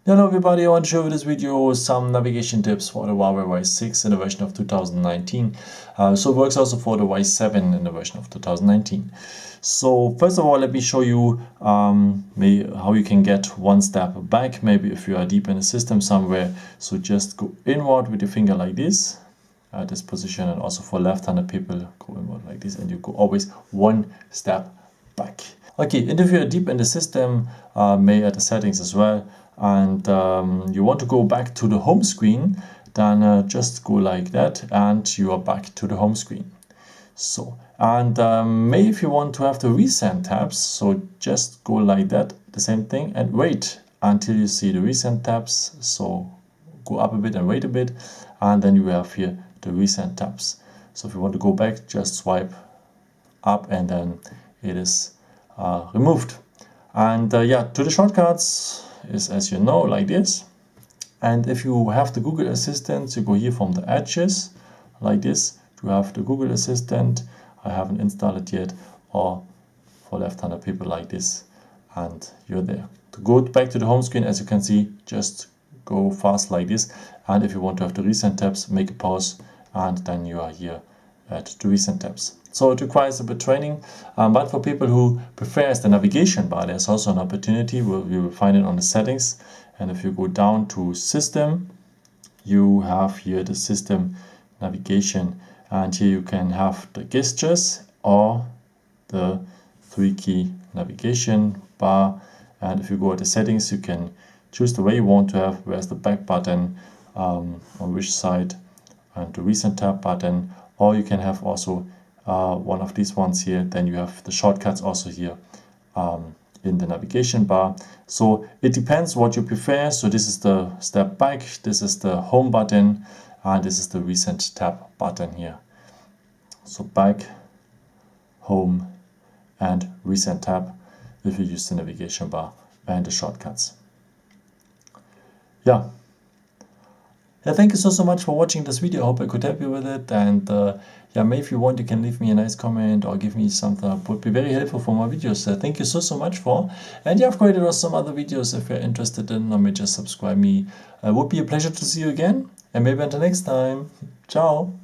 Hello everybody, I want to show you this video some navigation tips for the Huawei Y6 in the version of 2019. So it works also for the Y7 in the version of 2019. So first of all, let me show you how you can get one step back, maybe if you are deep in the system somewhere. So just go inward with your finger like this, at this position, and also for left-handed people, go inward like this, and you go always one step back. Okay, and if you're deep in the system, maybe at the settings as well, and you want to go back to the home screen, then just go like that and you are back to the home screen. So, and maybe if you want to have the recent tabs, so just go like that, the same thing, and wait until you see the recent tabs. So go up a bit and wait a bit, and then you have here the recent tabs. So if you want to go back, just swipe up and then it is removed. And yeah, to the shortcuts is, as you know, like this. And if you have the Google Assistant, you go here from the edges like this. You have the Google Assistant. I haven't installed it yet, or for left-handed people like this, and you're there. To go back to the home screen, as you can see, just go fast like this. And if you want to have the recent tabs, make a pause, and then you are here at the recent tabs. So it requires a bit of training, but for people who prefer the navigation bar, there's also an opportunity where you will find it on the settings. And if you go down to system, you have here the system navigation, and here you can have the gestures or the 3-key navigation bar. And if you go to the settings, you can choose the way you want to have, where's the back button, on which side, and the recent tab button, or you can have also one of these ones here. Then you have the shortcuts also here in the navigation bar. So it depends what you prefer. So this is the step back, this is the home button, and this is the recent tab button here. So back, home, and recent tab if you use the navigation bar and the shortcuts. Yeah, thank you so much for watching this video. I hope I could help you with it. And yeah, maybe if you want, you can leave me a nice comment or give me something that would be very helpful for my videos. Thank you so much for. And yeah, I've created also some other videos if you're interested in, or maybe just subscribe me. It would be a pleasure to see you again, and maybe until next time. Ciao.